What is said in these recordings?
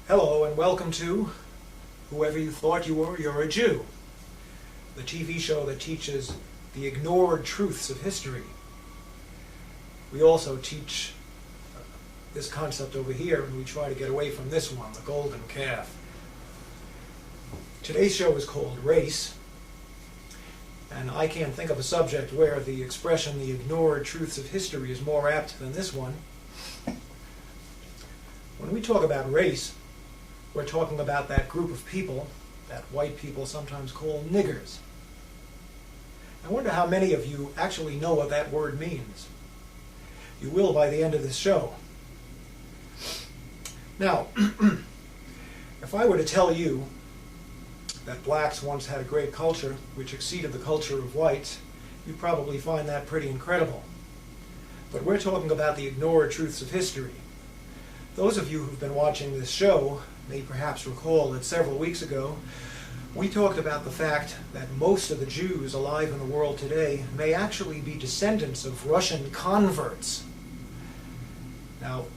Hello and welcome to Whoever You Thought You Were, You're a Jew, the TV show that teaches the ignored truths of history. We also teach this concept over here, and we try to get away from this one, the golden calf. Today's show is called Race, and I can't think of a subject where the expression the ignored truths of history is more apt than this one. When we talk about race, we're talking about that group of people that white people sometimes call niggers. I wonder how many of you actually know what that word means. You will by the end of this show. Now, if I were to tell you that blacks once had a great culture which exceeded the culture of whites, you'd probably find that pretty incredible. But we're talking about the ignored truths of history. Those of you who've been watching this show may perhaps recall that several weeks ago we talked about the fact that most of the Jews alive in the world today may actually be descendants of Russian converts. Now,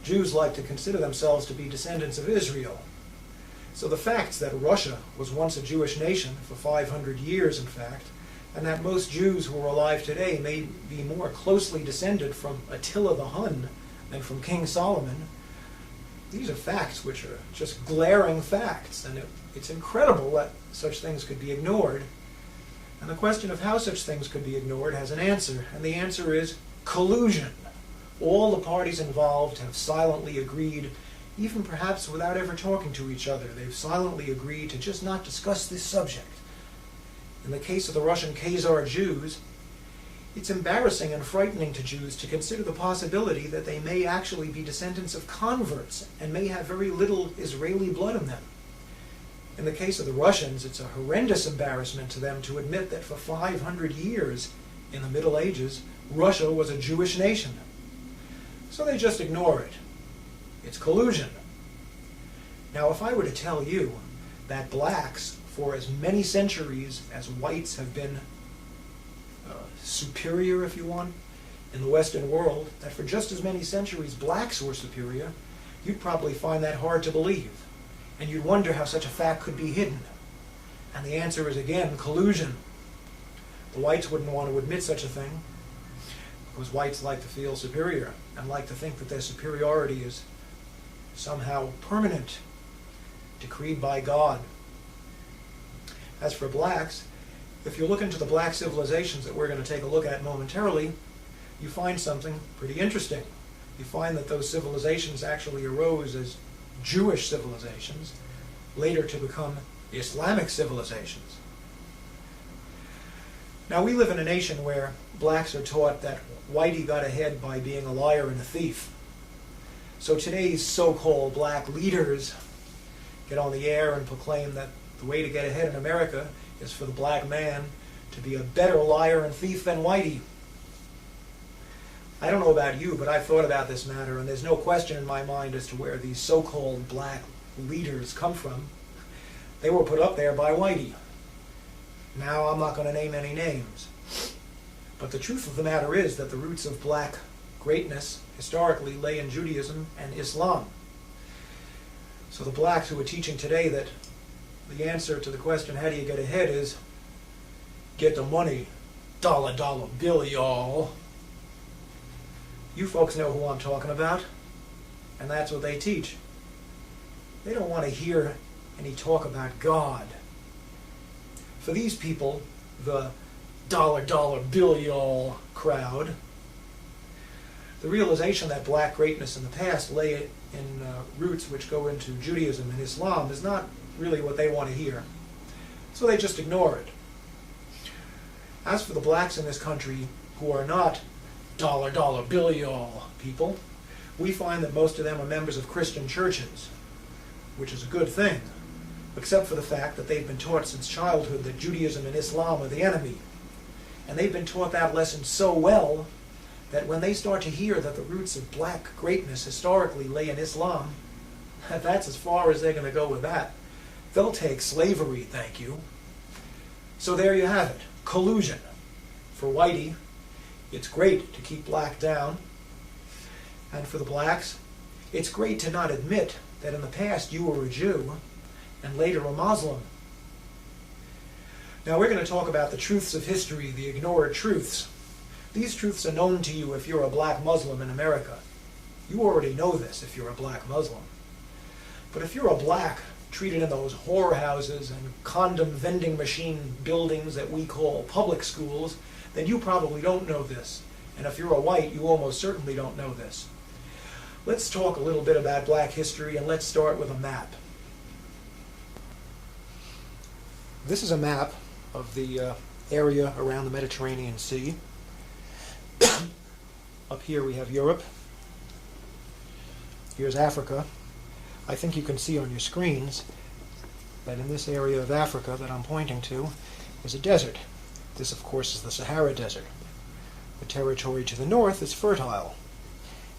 Jews like to consider themselves to be descendants of Israel. So the facts that Russia was once a Jewish nation for 500 years, in fact, and that most Jews who are alive today may be more closely descended from Attila the Hun than from King Solomon, these are facts which are just glaring facts, and it's incredible that such things could be ignored. And the question of how such things could be ignored has an answer, and the answer is collusion. All the parties involved have silently agreed, even perhaps without ever talking to each other, they've silently agreed to just not discuss this subject. In the case of the Russian Khazar Jews, it's embarrassing and frightening to Jews to consider the possibility that they may actually be descendants of converts and may have very little Israeli blood in them. In the case of the Russians, it's a horrendous embarrassment to them to admit that for 500 years in the Middle Ages, Russia was a Jewish nation. So they just ignore it. It's collusion. Now, if I were to tell you that blacks, for as many centuries as whites have been superior, if you want, in the Western world, that for just as many centuries blacks were superior, you'd probably find that hard to believe. And you'd wonder how such a fact could be hidden. And the answer is, again, collusion. The whites wouldn't want to admit such a thing, because whites like to feel superior and like to think that their superiority is somehow permanent, decreed by God. As for blacks, if you look into the black civilizations that we're going to take a look at momentarily, you find something pretty interesting. You find that those civilizations actually arose as Jewish civilizations, later to become Islamic civilizations. Now, we live in a nation where blacks are taught that whitey got ahead by being a liar and a thief. So today's so-called black leaders get on the air and proclaim that the way to get ahead in America is for the black man to be a better liar and thief than whitey. I don't know about you, but I've thought about this matter, and there's no question in my mind as to where these so-called black leaders come from. They were put up there by whitey. Now, I'm not going to name any names. But the truth of the matter is that the roots of black greatness historically lay in Judaism and Islam. So the blacks who are teaching today that the answer to the question, how do you get ahead, is get the money, dollar bill, y'all. You folks know who I'm talking about, and that's what they teach. They don't want to hear any talk about God. For these people, the dollar bill, y'all crowd, the realization that black greatness in the past lay in roots which go into Judaism and Islam is not really what they want to hear. So they just ignore it. As for the blacks in this country who are not dollar bill y'all people, we find that most of them are members of Christian churches, which is a good thing, except for the fact that they've been taught since childhood that Judaism and Islam are the enemy. And they've been taught that lesson so well that when they start to hear that the roots of black greatness historically lay in Islam, that's as far as they're going to go with that. They'll take slavery, thank you. So there you have it, collusion. For whitey, it's great to keep black down. And for the blacks, it's great to not admit that in the past you were a Jew and later a Muslim. Now we're going to talk about the truths of history, the ignored truths. These truths are known to you if you're a black Muslim in America. You already know this if you're a black Muslim. But if you're a black treated in those whorehouses and condom vending machine buildings that we call public schools, then you probably don't know this. And if you're a white, you almost certainly don't know this. Let's talk a little bit about black history, and let's start with a map. This is a map of the area around the Mediterranean Sea. Up here we have Europe. Here's Africa. I think you can see on your screens that in this area of Africa that I'm pointing to is a desert. This, of course, is the Sahara Desert. The territory to the north is fertile,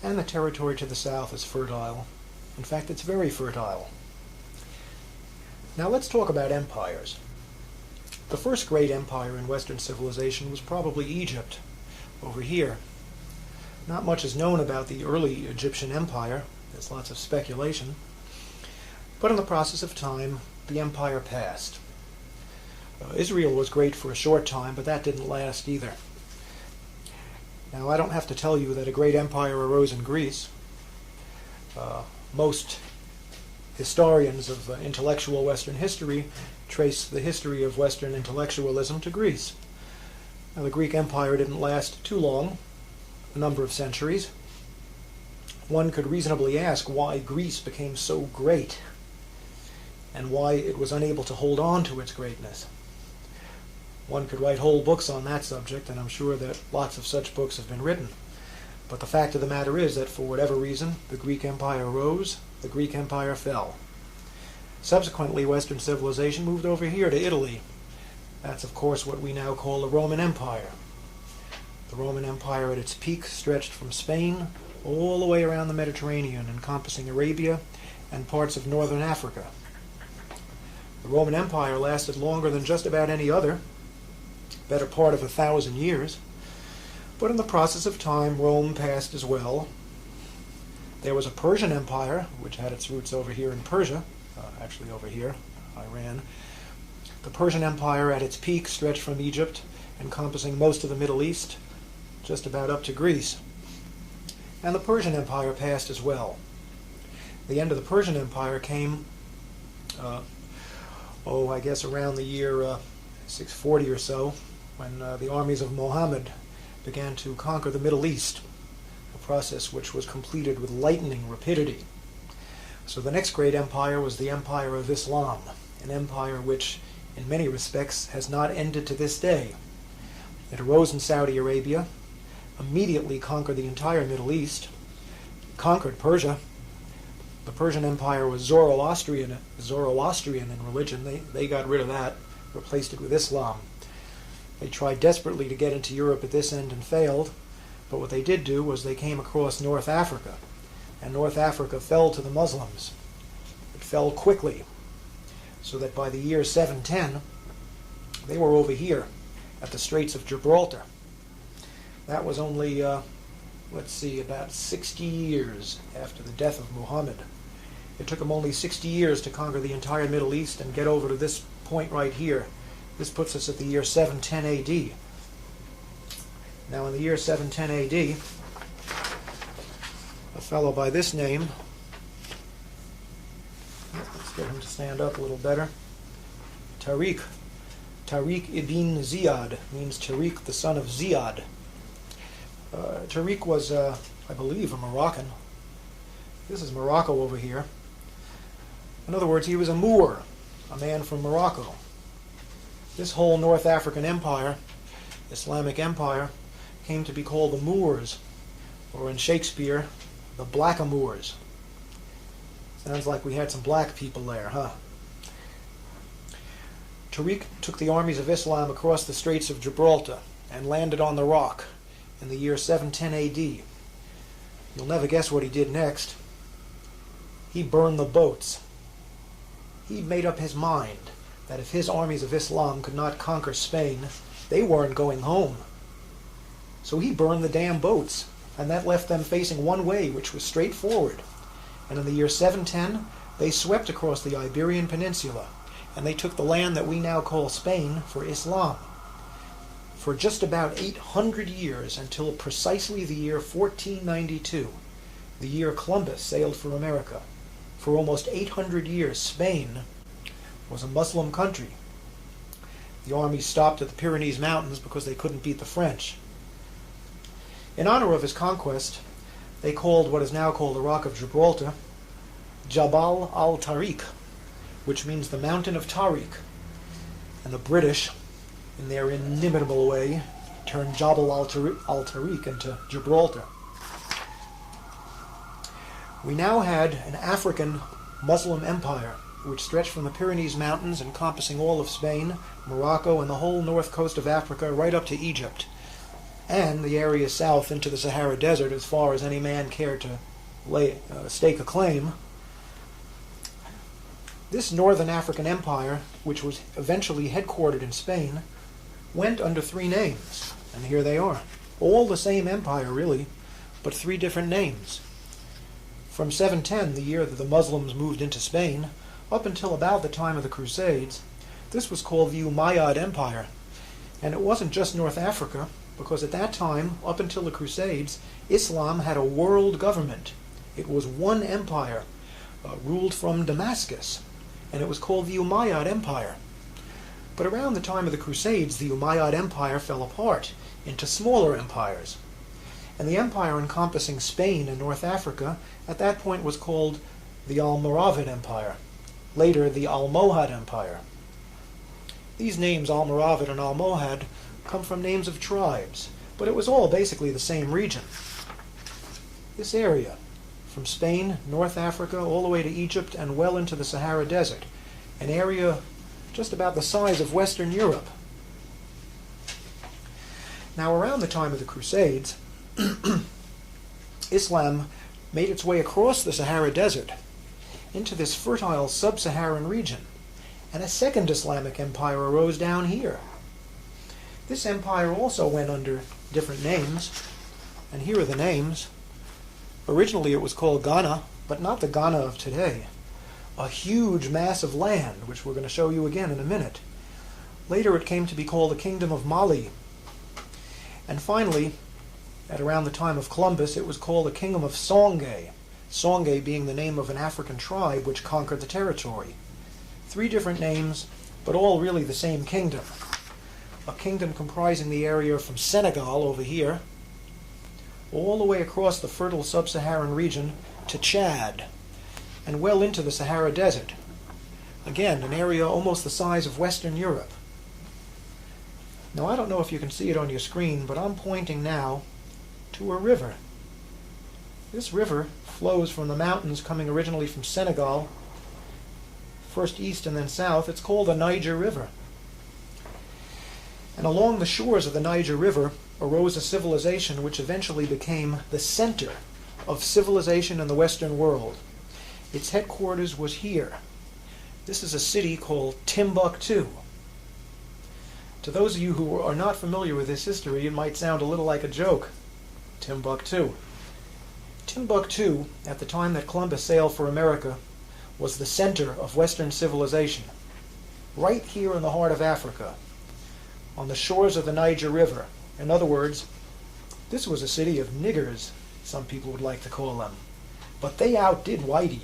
and the territory to the south is fertile. In fact, it's very fertile. Now let's talk about empires. The first great empire in Western civilization was probably Egypt, over here. Not much is known about the early Egyptian empire. There's lots of speculation. But in the process of time, the empire passed. Israel was great for a short time, but that didn't last either. Now, I don't have to tell you that a great empire arose in Greece. Most historians of intellectual Western history trace the history of Western intellectualism to Greece. Now, the Greek Empire didn't last too long, a number of centuries. One could reasonably ask why Greece became so great and why it was unable to hold on to its greatness. One could write whole books on that subject, and I'm sure that lots of such books have been written. But the fact of the matter is that for whatever reason, the Greek Empire rose, the Greek Empire fell. Subsequently, Western civilization moved over here to Italy. That's, of course, what we now call the Roman Empire. The Roman Empire at its peak stretched from Spain all the way around the Mediterranean, encompassing Arabia and parts of northern Africa. The Roman Empire lasted longer than just about any other, better part of 1,000 years. But in the process of time, Rome passed as well. There was a Persian Empire, which had its roots over here in Persia, actually over here, Iran. The Persian Empire at its peak stretched from Egypt, encompassing most of the Middle East, just about up to Greece. And the Persian Empire passed as well. The end of the Persian Empire came, I guess around the year 640 or so, when the armies of Muhammad began to conquer the Middle East, a process which was completed with lightning rapidity. So the next great empire was the Empire of Islam, an empire which, in many respects, has not ended to this day. It arose in Saudi Arabia, immediately conquered the entire Middle East, conquered Persia. The Persian Empire was Zoroastrian in religion. They got rid of that, replaced it with Islam. They tried desperately to get into Europe at this end and failed, but what they did do was they came across North Africa, and North Africa fell to the Muslims. It fell quickly, so that by the year 710, they were over here at the Straits of Gibraltar. That was only, about 60 years after the death of Muhammad. It took them only 60 years to conquer the entire Middle East and get over to this point right here. This puts us at the year 710 AD. Now in the year 710 AD, a fellow by this name, let's get him to stand up a little better, Tariq ibn Ziyad, means Tariq the son of Ziyad. Tariq was, I believe, a Moroccan. This is Morocco over here. In other words, he was a Moor, a man from Morocco. This whole North African empire, Islamic empire, came to be called the Moors, or in Shakespeare, the Blackamoors. Sounds like we had some black people there, huh? Tariq took the armies of Islam across the Straits of Gibraltar and landed on the Rock in the year 710 AD. You'll never guess what he did next. He burned the boats. He made up his mind that if his armies of Islam could not conquer Spain, they weren't going home. So he burned the damn boats, and that left them facing one way, which was straight forward. And in the year 710, they swept across the Iberian Peninsula, and they took the land that we now call Spain for Islam. For just about 800 years, until precisely the year 1492, the year Columbus sailed for America. For almost 800 years, Spain was a Muslim country. The army stopped at the Pyrenees Mountains because they couldn't beat the French. In honor of his conquest, they called what is now called the Rock of Gibraltar Jabal al-Tariq, which means the Mountain of Tariq. And the British, in their inimitable way, turned Jabal al-Tariq into Gibraltar. We now had an African Muslim empire which stretched from the Pyrenees Mountains, encompassing all of Spain, Morocco, and the whole north coast of Africa, right up to Egypt, and the area south into the Sahara Desert, as far as any man cared to stake a claim. This northern African empire, which was eventually headquartered in Spain, went under three names, and here they are. All the same empire, really, but three different names. From 710, the year that the Muslims moved into Spain, up until about the time of the Crusades, this was called the Umayyad Empire. And it wasn't just North Africa, because at that time, up until the Crusades, Islam had a world government. It was one empire, ruled from Damascus, and it was called the Umayyad Empire. But around the time of the Crusades, the Umayyad Empire fell apart into smaller empires. And the empire encompassing Spain and North Africa at that point was called the Almoravid Empire, later the Almohad Empire. These names, Almoravid and Almohad, come from names of tribes, but it was all basically the same region. This area, from Spain, North Africa, all the way to Egypt and well into the Sahara Desert, an area just about the size of Western Europe. Now, around the time of the Crusades, Islam made its way across the Sahara Desert into this fertile sub-Saharan region, and a second Islamic empire arose down here. This empire also went under different names, and here are the names. Originally it was called Ghana, but not the Ghana of today. A huge mass of land, which we're going to show you again in a minute. Later it came to be called the Kingdom of Mali. And finally, at around the time of Columbus, it was called the Kingdom of Songhai, Songhai being the name of an African tribe which conquered the territory. Three different names, but all really the same kingdom. A kingdom comprising the area from Senegal over here, all the way across the fertile sub-Saharan region to Chad, and well into the Sahara Desert. Again, an area almost the size of Western Europe. Now, I don't know if you can see it on your screen, but I'm pointing now to a river. This river flows from the mountains coming originally from Senegal, first east and then south. It's called the Niger River. And along the shores of the Niger River arose a civilization which eventually became the center of civilization in the Western world. Its headquarters was here. This is a city called Timbuktu. To those of you who are not familiar with this history, it might sound a little like a joke. Timbuktu. Timbuktu, at the time that Columbus sailed for America, was the center of Western civilization. Right here in the heart of Africa, on the shores of the Niger River. In other words, this was a city of niggers, some people would like to call them. But they outdid Whitey.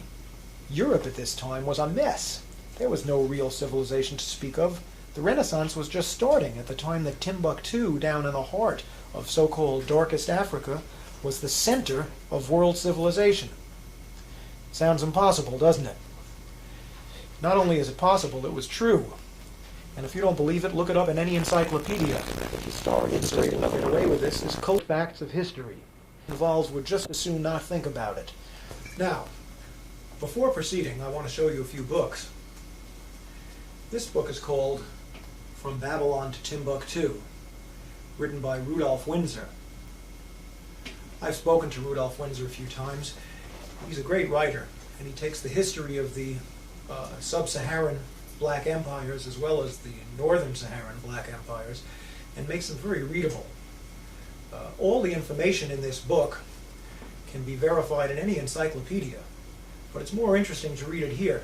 Europe at this time was a mess. There was no real civilization to speak of. The Renaissance was just starting at the time that Timbuktu, down in the heart of so-called darkest Africa, was the center of world civilization. Sounds impossible, doesn't it? Not only is it possible, it was true. And if you don't believe it, look it up in any encyclopedia. Historians say another way with this is cult facts of history. Involves would just as soon not think about it. Now, before proceeding, I want to show you a few books. This book is called From Babylon to Timbuktu, written by Rudolf Windsor. I've spoken to Rudolf Windsor a few times. He's a great writer, and he takes the history of the sub-Saharan black empires as well as the northern Saharan black empires and makes them very readable. All the information in this book can be verified in any encyclopedia, but it's more interesting to read it here.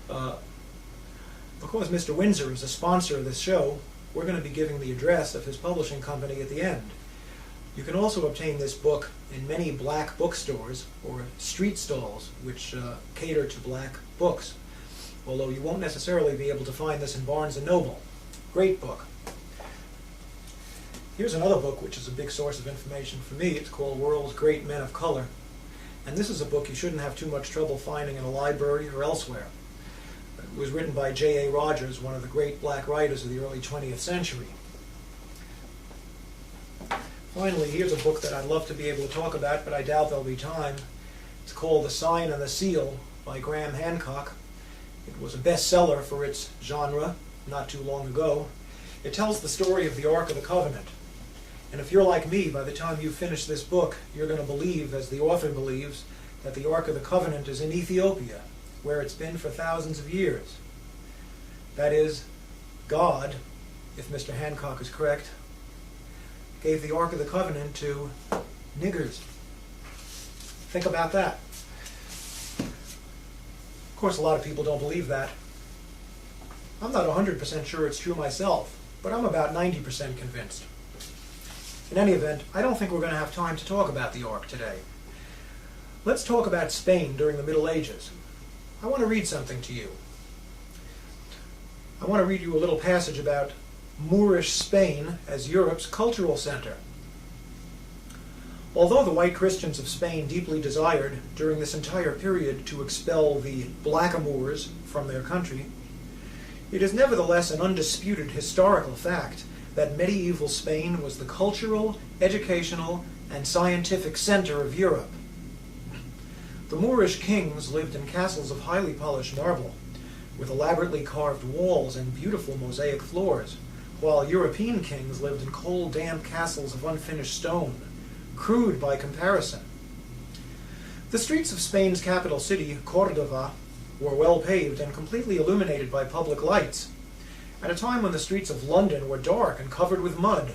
Because Mr. Windsor is a sponsor of this show, we're going to be giving the address of his publishing company at the end. You can also obtain this book in many black bookstores or street stalls which cater to black books, although you won't necessarily be able to find this in Barnes & Noble. Great book. Here's another book which is a big source of information for me. It's called World's Great Men of Color. And this is a book you shouldn't have too much trouble finding in a library or elsewhere. It was written by J.A. Rogers, one of the great black writers of the early 20th century. Finally, here's a book that I'd love to be able to talk about, but I doubt there'll be time. It's called The Sign and the Seal by Graham Hancock. It was a bestseller for its genre not too long ago. It tells the story of the Ark of the Covenant. And if you're like me, by the time you finish this book, you're going to believe, as the author believes, that the Ark of the Covenant is in Ethiopia, where it's been for thousands of years. That is, God, if Mr. Hancock is correct, gave the Ark of the Covenant to niggers. Think about that. Of course, a lot of people don't believe that. I'm not 100% sure it's true myself, but I'm about 90% convinced. In any event, I don't think we're going to have time to talk about the Ark today. Let's talk about Spain during the Middle Ages. I want to read something to you. I want to read you a little passage about Moorish Spain as Europe's cultural center. Although the white Christians of Spain deeply desired, during this entire period, to expel the blackamoors from their country, it is nevertheless an undisputed historical fact that medieval Spain was the cultural, educational, and scientific center of Europe. The Moorish kings lived in castles of highly polished marble, with elaborately carved walls and beautiful mosaic floors, while European kings lived in cold, damp castles of unfinished stone, crude by comparison. The streets of Spain's capital city, Córdoba, were well paved and completely illuminated by public lights, at a time when the streets of London were dark and covered with mud.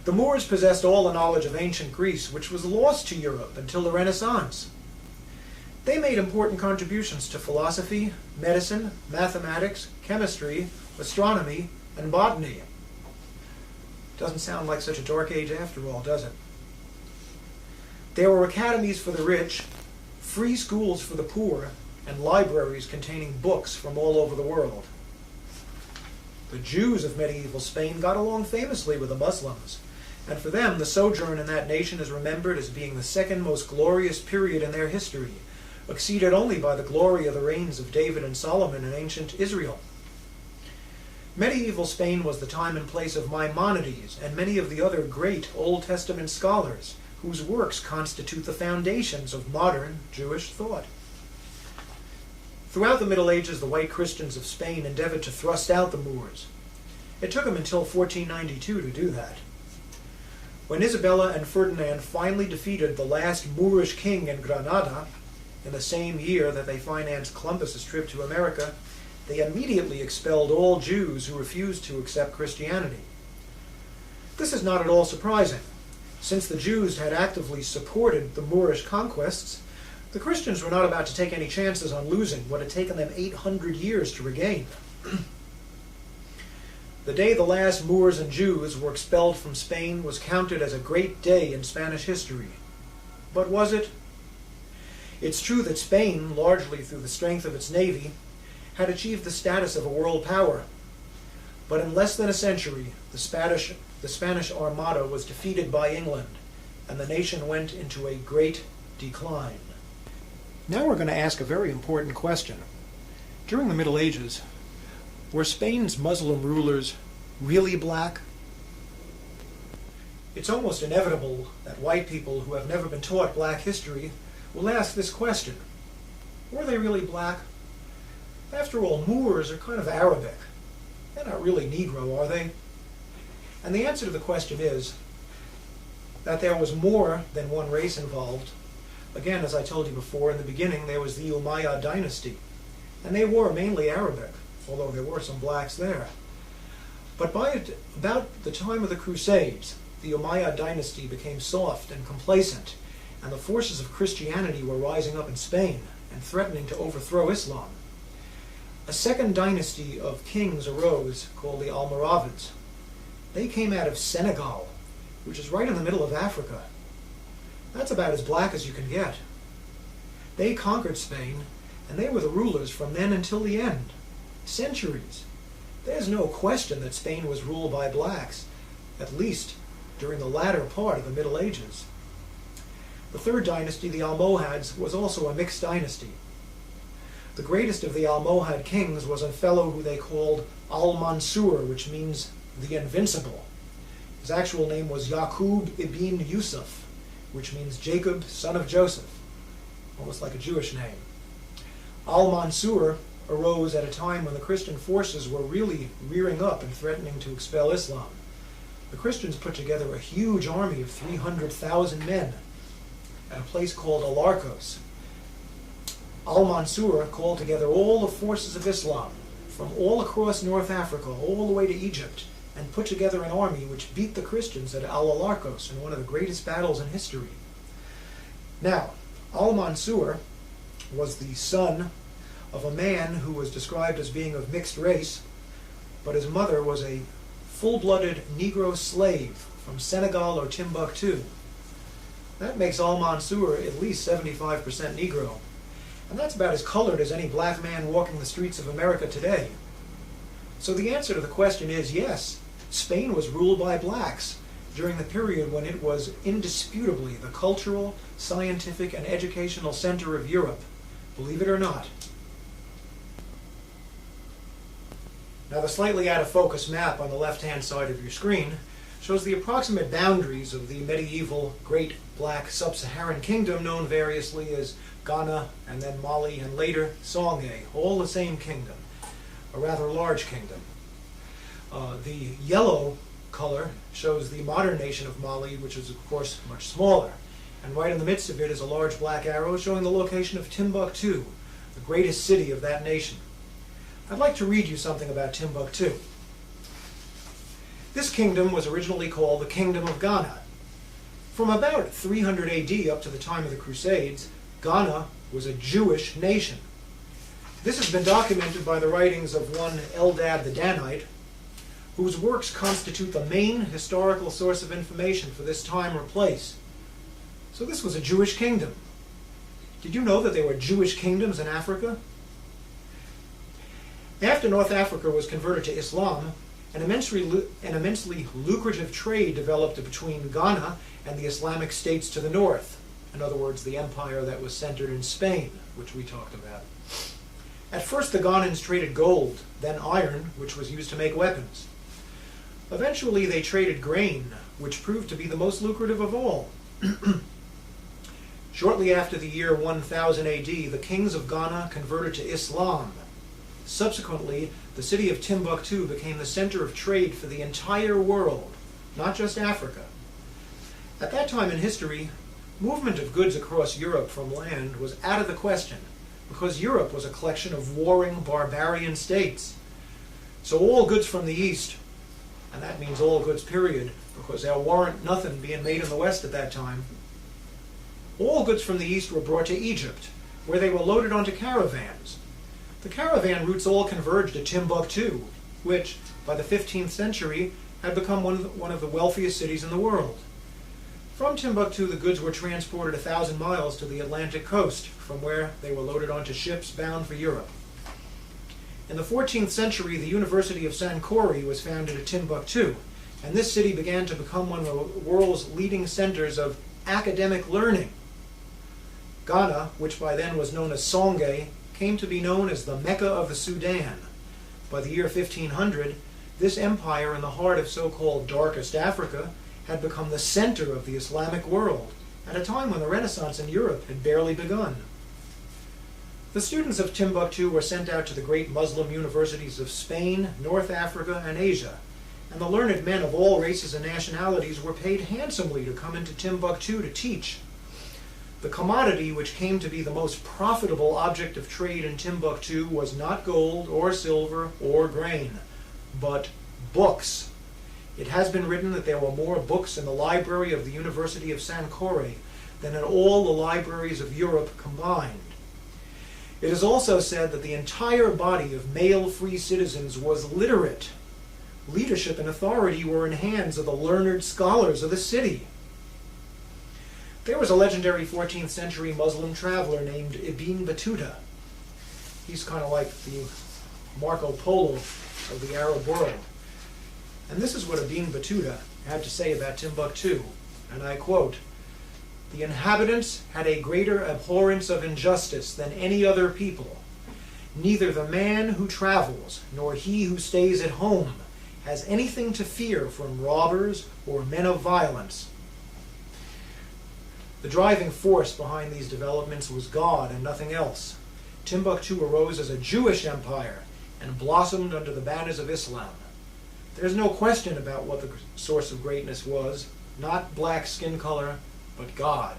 The Moors possessed all the knowledge of ancient Greece, which was lost to Europe until the Renaissance. They made important contributions to philosophy, medicine, mathematics, chemistry, astronomy, and botany. Doesn't sound like such a dark age after all, does it? There were academies for the rich, free schools for the poor, and libraries containing books from all over the world. The Jews of medieval Spain got along famously with the Muslims, and for them the sojourn in that nation is remembered as being the second most glorious period in their history, exceeded only by the glory of the reigns of David and Solomon in ancient Israel. Medieval Spain was the time and place of Maimonides and many of the other great Old Testament scholars whose works constitute the foundations of modern Jewish thought. Throughout the Middle Ages, the white Christians of Spain endeavored to thrust out the Moors. It took them until 1492 to do that. When Isabella and Ferdinand finally defeated the last Moorish king in Granada, in the same year that they financed Columbus's trip to America, they immediately expelled all Jews who refused to accept Christianity. This is not at all surprising. Since the Jews had actively supported the Moorish conquests, the Christians were not about to take any chances on losing what had taken them 800 years to regain. The day the last Moors and Jews were expelled from Spain was counted as a great day in Spanish history. But was it? It's true that Spain, largely through the strength of its navy, had achieved the status of a world power. But in less than a century, the Spanish Armada was defeated by England, and the nation went into a great decline. Now we're going to ask a very important question. During the Middle Ages, were Spain's Muslim rulers really black? It's almost inevitable that white people who have never been taught black history will ask this question. Were they really black? After all, Moors are kind of Arabic. They're not really Negro, are they? And the answer to the question is that there was more than one race involved. Again, as I told you before, in the beginning there was the Umayyad dynasty, and they were mainly Arabic, although there were some blacks there. But by about the time of the Crusades, the Umayyad dynasty became soft and complacent, and the forces of Christianity were rising up in Spain and threatening to overthrow Islam. A second dynasty of kings arose called the Almoravids. They came out of Senegal, which is right in the middle of Africa. That's about as black as you can get. They conquered Spain, and they were the rulers from then until the end. Centuries. There's no question that Spain was ruled by blacks, at least during the latter part of the Middle Ages. The third dynasty, the Almohads, was also a mixed dynasty. The greatest of the Almohad kings was a fellow who they called Al-Mansur, which means the Invincible. His actual name was Yaqub ibn Yusuf, which means Jacob, son of Joseph, almost like a Jewish name. Al-Mansur arose at a time when the Christian forces were really rearing up and threatening to expel Islam. The Christians put together a huge army of 300,000 men at a place called Alarcos. Al-Mansur called together all the forces of Islam from all across North Africa, all the way to Egypt, and put together an army which beat the Christians at Al-Alarcos in one of the greatest battles in history. Now, Al-Mansur was the son of a man who was described as being of mixed race, but his mother was a full-blooded Negro slave from Senegal or Timbuktu. That makes Al-Mansur at least 75% Negro. And that's about as colored as any black man walking the streets of America today. So the answer to the question is yes, Spain was ruled by blacks during the period when it was indisputably the cultural, scientific, and educational center of Europe. Believe it or not. Now the slightly out of focus map on the left-hand side of your screen shows the approximate boundaries of the medieval Great Black Sub-Saharan Kingdom, known variously as Ghana, and then Mali, and later Songhai, all the same kingdom, a rather large kingdom. The yellow color shows the modern nation of Mali, which is of course much smaller, and right in the midst of it is a large black arrow showing the location of Timbuktu, the greatest city of that nation. I'd like to read you something about Timbuktu. This kingdom was originally called the Kingdom of Ghana. From about 300 AD up to the time of the Crusades, Ghana was a Jewish nation. This has been documented by the writings of one Eldad the Danite, whose works constitute the main historical source of information for this time or place. So this was a Jewish kingdom. Did you know that there were Jewish kingdoms in Africa? After North Africa was converted to Islam, an immensely lucrative trade developed between Ghana and the Islamic states to the north. In other words, the empire that was centered in Spain, which we talked about. At first, the Ghanans traded gold, then iron, which was used to make weapons. Eventually, they traded grain, which proved to be the most lucrative of all. Shortly after the year 1000 AD, the kings of Ghana converted to Islam. Subsequently, the city of Timbuktu became the center of trade for the entire world, not just Africa. At that time in history, movement of goods across Europe from land was out of the question, because Europe was a collection of warring, barbarian states. So all goods from the East, and that means all goods period, because there weren't nothing being made in the West at that time, all goods from the East were brought to Egypt, where they were loaded onto caravans. The caravan routes all converged at Timbuktu, which, by the 15th century, had become one of the wealthiest cities in the world. From Timbuktu, the goods were transported 1,000 miles to the Atlantic coast, from where they were loaded onto ships bound for Europe. In the 14th century, the University of Sankore was founded at Timbuktu, and this city began to become one of the world's leading centers of academic learning. Ghana, which by then was known as Songhai, came to be known as the Mecca of the Sudan. By the year 1500, this empire in the heart of so-called darkest Africa had become the center of the Islamic world, at a time when the Renaissance in Europe had barely begun. The students of Timbuktu were sent out to the great Muslim universities of Spain, North Africa, and Asia, and the learned men of all races and nationalities were paid handsomely to come into Timbuktu to teach. The commodity which came to be the most profitable object of trade in Timbuktu was not gold or silver or grain, but books. It has been written that there were more books in the library of the University of Sankore than in all the libraries of Europe combined. It is also said that the entire body of male free citizens was literate. Leadership and authority were in hands of the learned scholars of the city. There was a legendary 14th century Muslim traveler named Ibn Battuta. He's kind of like the Marco Polo of the Arab world. And this is what Ibn Battuta had to say about Timbuktu, and I quote, "The inhabitants had a greater abhorrence of injustice than any other people. Neither the man who travels nor he who stays at home has anything to fear from robbers or men of violence." The driving force behind these developments was God and nothing else. Timbuktu arose as a Jewish empire and blossomed under the banners of Islam. There's no question about what the source of greatness was, not black skin color, but God.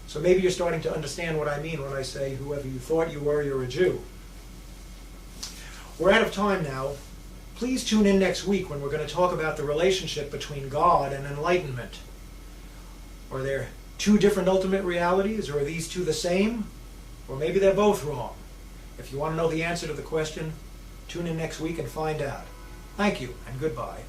So maybe you're starting to understand what I mean when I say, whoever you thought you were, you're a Jew. We're out of time now. Please tune in next week when we're going to talk about the relationship between God and enlightenment. Are there two different ultimate realities, or are these two the same? Or maybe they're both wrong. If you want to know the answer to the question, tune in next week and find out. Thank you, and goodbye.